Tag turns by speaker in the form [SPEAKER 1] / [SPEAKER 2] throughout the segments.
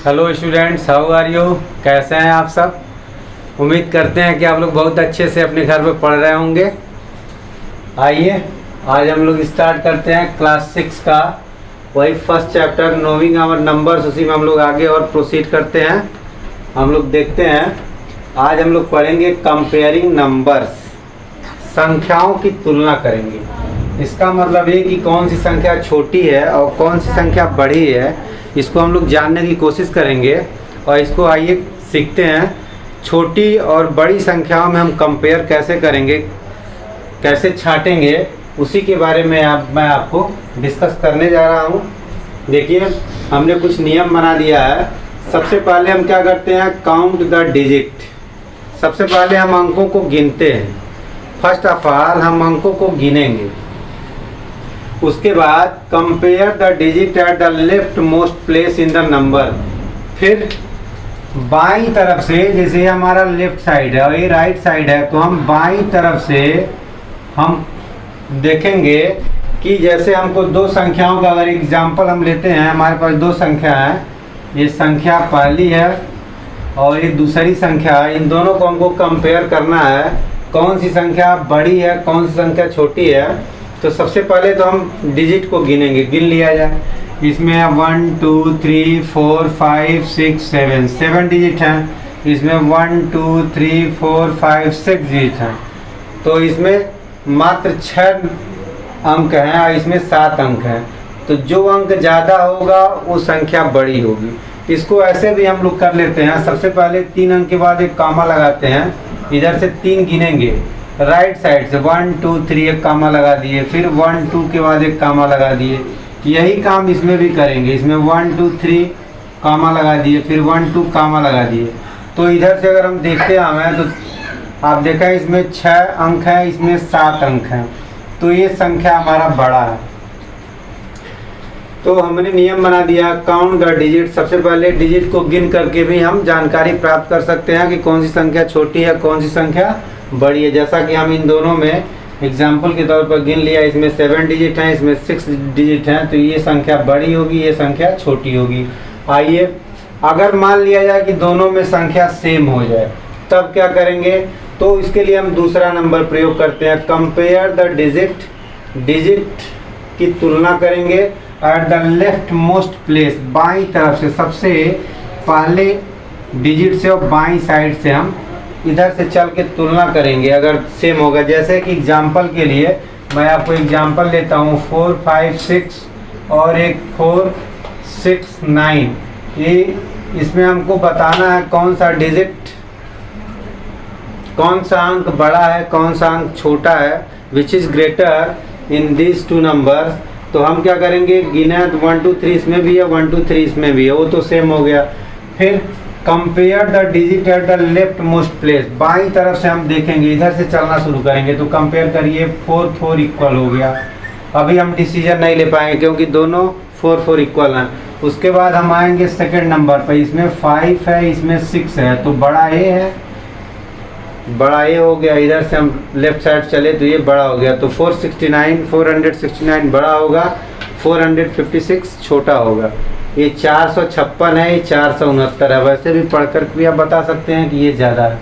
[SPEAKER 1] Hello students, how are you. कैसे हैं आप सब। उम्मीद करते हैं कि आप लोग बहुत अच्छे से अपने घर में पढ़ रहे होंगे। आइए आज हम लोग स्टार्ट करते हैं क्लास 6 का वही first chapter knowing our numbers. उसी में हम लोग आगे और प्रोसीड करते हैं। हम लोग देखते हैं आज हम लोग पढ़ेंगे कंपेयरिंग नंबर्स, संख्याओं की तुलना करेंगे। इसका मतलब ये कि कौन सी संख्या छोटी है और कौन सी संख्या बड़ी है, इसको हम लोग जानने की कोशिश करेंगे। और इसको आइए सीखते हैं। छोटी और बड़ी संख्याओं में हम कंपेयर कैसे करेंगे, कैसे छांटेंगे, उसी के बारे में मैं आपको डिस्कस करने जा रहा हूँ। देखिए हमने कुछ नियम बना लिया है। सबसे पहले हम क्या करते हैं, काउंट द डिजिट। सबसे पहले हम अंकों को गिनते हैं। फर्स्ट ऑफ ऑल हम अंकों को गिनेंगे। उसके बाद compare the digit at the left most place in the number. फिर बाईं तरफ से, जैसे हमारा लेफ्ट साइड है और ये राइट साइड है, तो हम बाईं तरफ से हम देखेंगे कि जैसे हमको दो संख्याओं का अगर एग्जाम्पल हम लेते हैं, हमारे पास दो संख्या है, ये संख्या पहली है और ये दूसरी संख्या है। इन दोनों को हमको कंपेयर करना है, कौन सी संख्या बड़ी है कौन सी संख्या छोटी है। तो सबसे पहले तो हम डिजिट को गिनेंगे, गिन लिया जाए। इसमें 1 2 3 4 5 6 7 7 डिजिट हैं। इसमें 1 2 3 4 5 6 डिजिट हैं। तो इसमें मात्र 6 अंक हैं और इसमें 7 अंक हैं। तो जो अंक ज़्यादा होगा वो संख्या बड़ी होगी। इसको ऐसे भी हम लोग कर लेते हैं। सबसे पहले 3 अंक के बाद एक कामा लगाते हैं। इधर से 3 गिनेंगे, राइट साइड से 1 2 3 एक कामा लगा दिए, फिर 1 2 के बाद एक कामा लगा दिए। यही काम इसमें भी करेंगे। इसमें 1 2 3 कामा लगा दिए, फिर 1 2 कामा लगा दिए। तो इधर से अगर हम देखते हैं तो आप देखा इसमें 6 अंक है, इसमें 7 अंक हैं। तो ये संख्या हमारा बड़ा है। तो हमने नियम बना दिया, काउंट द डिजिट। सबसे पहले डिजिट को गिन करके भी हम जानकारी प्राप्त कर सकते हैं कि कौन सी संख्या छोटी है कौन सी संख्या बड़ी है। जैसा कि हम इन दोनों में एग्जाम्पल के तौर पर गिन लिया। इसमें 7 डिजिट हैं, इसमें 6 डिजिट हैं। तो ये संख्या बड़ी होगी, ये संख्या छोटी होगी। आइए अगर मान लिया जाए कि दोनों में संख्या सेम हो जाए, तब क्या करेंगे। तो इसके लिए हम दूसरा नंबर प्रयोग करते हैं, कंपेयर द डिजिट। डिजिट की तुलना करेंगे at the left most place, बाईं तरफ से, सबसे पहले डिजिट से और बाईं साइड से हम इधर से चल के तुलना करेंगे अगर सेम होगा। जैसे कि एग्जाम्पल के लिए मैं आपको एग्जाम्पल लेता हूँ, 4 5 6 और एक 4 6 9। ये इसमें हमको बताना है कौन सा डिजिट, कौन सा अंक बड़ा है कौन सा अंक छोटा है, which is greater in these two numbers. तो हम क्या करेंगे, गिना 1 2 3 इसमें भी है, 1 2 3 इसमें भी है, वो तो सेम हो गया। फिर compare the digit at the left most place, बाईं तरफ से हम देखेंगे, इधर से चलना शुरू करेंगे। तो कंपेयर करिए, 4 4 इक्वल हो गया। अभी हम डिसीजन नहीं ले पाएंगे क्योंकि दोनों 4 4 इक्वल हैं। उसके बाद हम आएंगे सेकंड नंबर पर, इसमें 5 है इसमें 6 है, तो बड़ा ए है, बड़ा ए हो गया। इधर से हम लेफ्ट साइड चले तो ये बड़ा हो गया। तो 469 बड़ा होगा, 456 छोटा होगा। ये 456 है, ये 469 है। वैसे भी पढ़कर भी आप बता सकते हैं कि ये ज़्यादा है।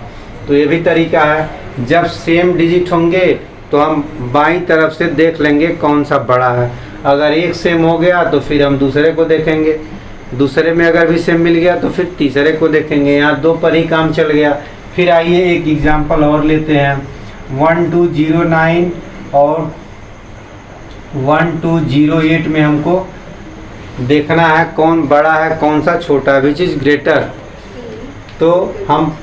[SPEAKER 1] तो ये भी तरीका है। जब सेम डिजिट होंगे तो हम बाईं तरफ से देख लेंगे कौन सा बड़ा है। अगर एक सेम हो गया तो फिर हम दूसरे को देखेंगे, दूसरे में अगर भी सेम मिल गया तो फिर तीसरे को देखेंगे। यहाँ 2 पर ही काम चल गया। फिर आइए एक एग्जाम्पल और लेते हैं, 1209 और 1208 में हमको देखना है कौन बड़ा है कौन सा छोटा है, विच इज़ ग्रेटर। तो हम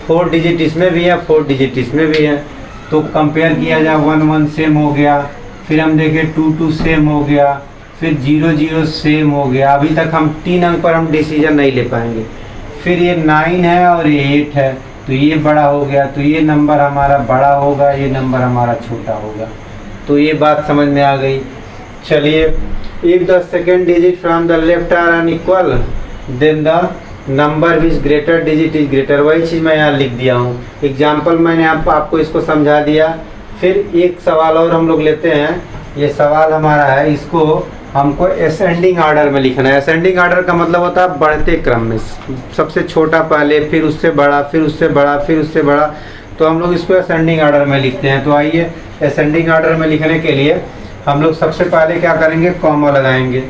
[SPEAKER 1] 4 डिजिट इसमें भी है, 4 डिजिट इसमें भी है। तो कंपेयर किया जाए, 1 1 सेम हो गया, फिर हम देखें 2 2 सेम हो गया, फिर 0 0 सेम हो गया। अभी तक हम 3 अंक पर हम डिसीजन नहीं ले पाएंगे। फिर ये 9 है और ये 8 है, तो ये बड़ा हो गया। तो ये नंबर हमारा बड़ा होगा, ये नंबर हमारा छोटा होगा। तो ये बात समझ में आ गई। चलिए, if the second digit from the left are unequal then the number which greater digit is greater. वही चीज़ मैं यहाँ लिख दिया हूँ। एग्जाम्पल मैंने आपको इसको समझा दिया। फिर एक सवाल और हम लोग लेते हैं। ये सवाल हमारा है, इसको हमको असेंडिंग ऑर्डर में लिखना है। असेंडिंग ऑर्डर का मतलब होता है बढ़ते क्रम में, सबसे छोटा पहले, फिर उससे बड़ा, फिर उससे बड़ा, फिर उससे बड़ा, तो हम लोग इसको असेंडिंग ऑर्डर में लिखते हैं। तो आइए असेंडिंग ऑर्डर में लिखने के लिए हम लोग सबसे पहले क्या करेंगे, कॉमा लगाएंगे।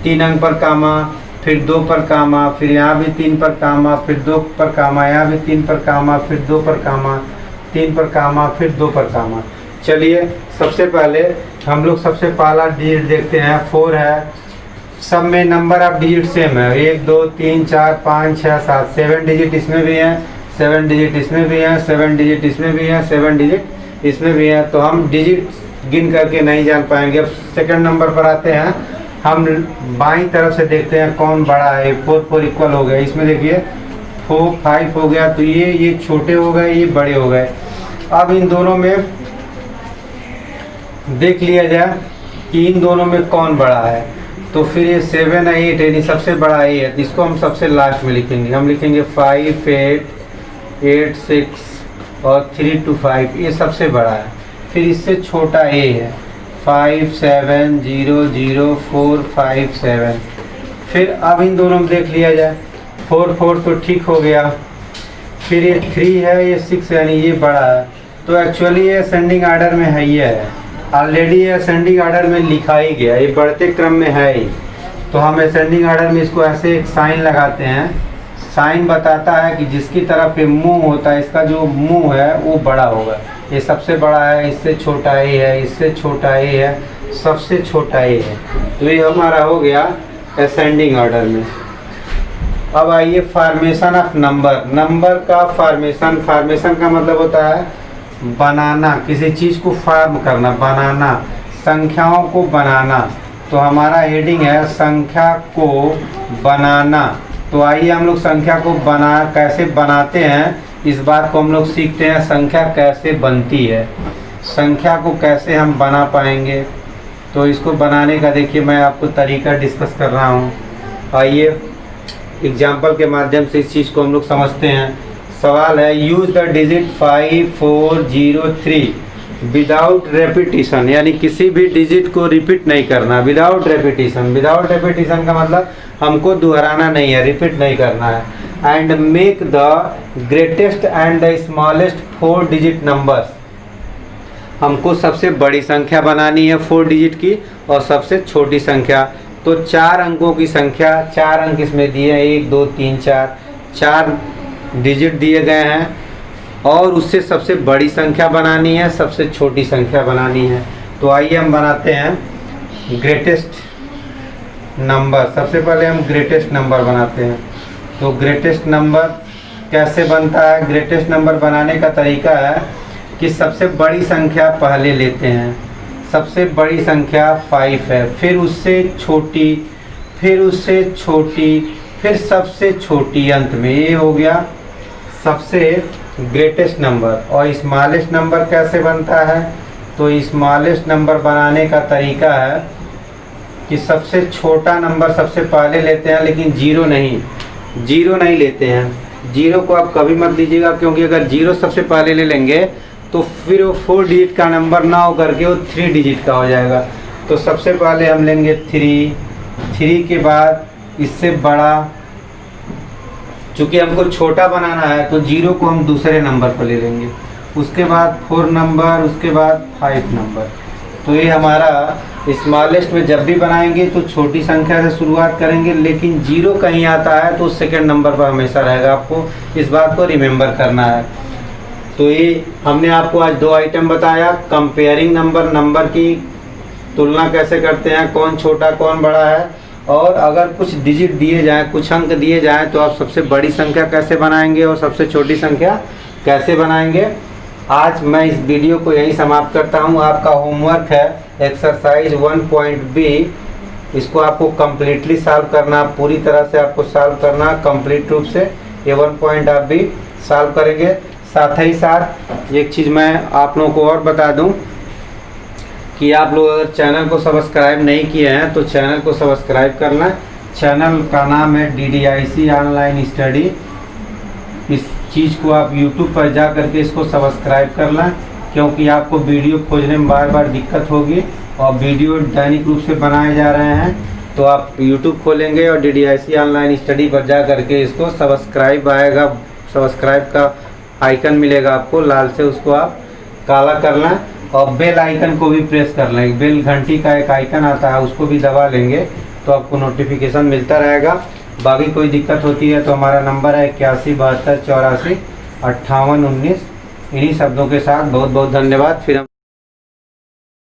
[SPEAKER 1] 3 अंक पर कामा, फिर 2 पर कामा, फिर यहाँ भी 3 पर कामा, फिर 2 पर कामा, यहाँ भी 3 पर कामा, फिर 2 पर कामा, 3 पर कामा, फिर 2 पर कामा। चलिए सबसे पहले हम लोग सबसे पहला डिजिट देखते हैं, 4 है। सब में नंबर ऑफ डिजिट सेम है, 1 2 3 4 5 6 7, 7 डिजिट इसमें भी हैं, 7 डिजिट इसमें भी हैं, 7 डिजिट इसमें भी हैं, 7 डिजिट इसमें भी हैं। तो हम डिजिट गिन करके नहीं जान पाएंगे। अब सेकंड नंबर पर आते हैं, हम बाईं तरफ से देखते हैं कौन बड़ा है। 4 4 इक्वल हो गया, इसमें देखिए 4 5 हो गया, तो ये छोटे हो गए, ये बड़े हो गए। अब इन दोनों में देख लिया जाए कि इन दोनों में कौन बड़ा है। तो फिर ये 7 है 8 है, सबसे बड़ा ये है, इसको हम सबसे लास्ट में लिखेंगे। हम लिखेंगे 5 8 8 6 और 3 2 5, ये सबसे बड़ा है। फिर इससे छोटा ए है 5 7 0 0 4 5 7। फिर अब इन दोनों में देख लिया जाए, 4 4 तो ठीक हो गया। फिर ये 3 है, ये 6 यानी ये बड़ा है। तो एक्चुअली ये असेंडिंग ऑर्डर में है, ये है ऑलरेडी, ये असेंडिंग ऑर्डर में लिखा ही गया, ये बढ़ते क्रम में है ही। तो हम असेंडिंग ऑर्डर में इसको ऐसे एक साइन लगाते हैं। साइन बताता है कि जिसकी तरफ ये मुंह होता है, इसका जो मुंह है वो बड़ा होगा। ये सबसे बड़ा है, इससे छोटा ए है, इससे छोटा ए है, सबसे छोटा ए है। तो ये हमारा हो गया असेंडिंग ऑर्डर में। अब आइए फॉर्मेशन ऑफ नंबर। नंबर का फॉर्मेशन, फॉर्मेशन का मतलब होता है बनाना, किसी चीज़ को फॉर्म करना, बनाना, संख्याओं को बनाना। तो हमारा हेडिंग है संख्या को बनाना। तो आइए हम लोग संख्या को कैसे बनाते हैं, इस बात को हम लोग सीखते हैं। संख्या कैसे बनती है, संख्या को कैसे हम बना पाएंगे, तो इसको बनाने का देखिए मैं आपको तरीका डिस्कस कर रहा हूँ। आइए एग्जाम्पल के माध्यम से इस चीज़ को हम लोग समझते हैं। सवाल है, use the digit 5 4 0 3 without repetition, यानी किसी भी डिजिट को रिपीट नहीं करना। विदाउट रेपिटिशन, विदाउट रेपिटिशन का मतलब हमको दोहराना नहीं है, रिपीट नहीं करना है। And make the greatest and the smallest 4 digit numbers, हमको सबसे बड़ी संख्या बनानी है 4 डिजिट की और सबसे छोटी संख्या। तो 4 अंकों की संख्या, 4 अंक इसमें दिए हैं, 1 2 3 4, 4 डिजिट दिए गए हैं और उससे सबसे बड़ी संख्या बनानी है, सबसे छोटी संख्या बनानी है। तो आइए हम बनाते हैं ग्रेटेस्ट नंबर। सबसे पहले हम ग्रेटेस्ट नंबर बनाते हैं। तो ग्रेटेस्ट नंबर कैसे बनता है, ग्रेटेस्ट नंबर बनाने का तरीका है कि सबसे बड़ी संख्या पहले लेते हैं। सबसे बड़ी संख्या 5 है, फिर उससे छोटी, फिर उससे छोटी, फिर सबसे छोटी, अंत में ये हो गया सबसे ग्रेटेस्ट नंबर। और स्मॉलेस्ट नंबर कैसे बनता है, तो स्मॉलेस्ट नंबर बनाने का तरीका है कि सबसे छोटा नंबर सबसे पहले लेते हैं, लेकिन जीरो नहीं लेते हैं। जीरो को आप कभी मत लीजिएगा, क्योंकि अगर जीरो सबसे पहले ले लेंगे तो फिर वो 4 डिजिट का नंबर ना हो करके वो 3 डिजिट का हो जाएगा। तो सबसे पहले हम लेंगे 3 के बाद इससे बड़ा, चूँकि हमको छोटा बनाना है तो जीरो को हम दूसरे नंबर पर ले लेंगे, उसके बाद 4 नंबर, उसके बाद 5 नंबर। तो ये हमारा स्मॉलेस्ट में जब भी बनाएंगे तो छोटी संख्या से शुरुआत करेंगे, लेकिन जीरो कहीं आता है तो सेकंड नंबर पर हमेशा रहेगा। आपको इस बात को रिमेंबर करना है। तो ये हमने आपको आज 2 आइटम बताया, कंपेयरिंग नंबर, नंबर की तुलना कैसे करते हैं, कौन छोटा कौन बड़ा है, और अगर कुछ डिजिट दिए जाएं, कुछ अंक दिए जाएं, तो आप सबसे बड़ी संख्या कैसे बनाएंगे और सबसे छोटी संख्या कैसे बनाएंगे। आज मैं इस वीडियो को यही समाप्त करता हूं। आपका होमवर्क है एक्सरसाइज 1.b, इसको आपको कम्प्लीटली सॉल्व करना, पूरी तरह से आपको सॉल्व करना, कंप्लीट रूप से ये 1.b सॉल्व करेंगे। साथ ही साथ एक चीज़ मैं आप लोगों को और बता दूं कि आप लोग अगर चैनल को सब्सक्राइब नहीं किए हैं तो चैनल को सब्सक्राइब करना। चैनल का नाम है DDIC ऑनलाइन स्टडी। इस चीज़ को आप YouTube पर जा करके इसको सब्सक्राइब करना, क्योंकि आपको वीडियो खोजने में बार बार दिक्कत होगी। और वीडियो दैनिक रूप से बनाए जा रहे हैं। तो आप YouTube खोलेंगे और DDIC ऑनलाइन स्टडी पर जा करके इसको सब्सक्राइब आएगा, सब्सक्राइब का आइकन मिलेगा आपको लाल से, उसको आप काला कर लें और बेल आइकन को भी प्रेस कर लें। बेल घंटी का एक आइकन आता है, उसको भी दबा लेंगे तो आपको नोटिफिकेशन मिलता रहेगा। बाकी कोई दिक्कत होती है तो हमारा नंबर है 81 72 84 58 19। इन्हीं शब्दों के साथ बहुत बहुत धन्यवाद। फिर हम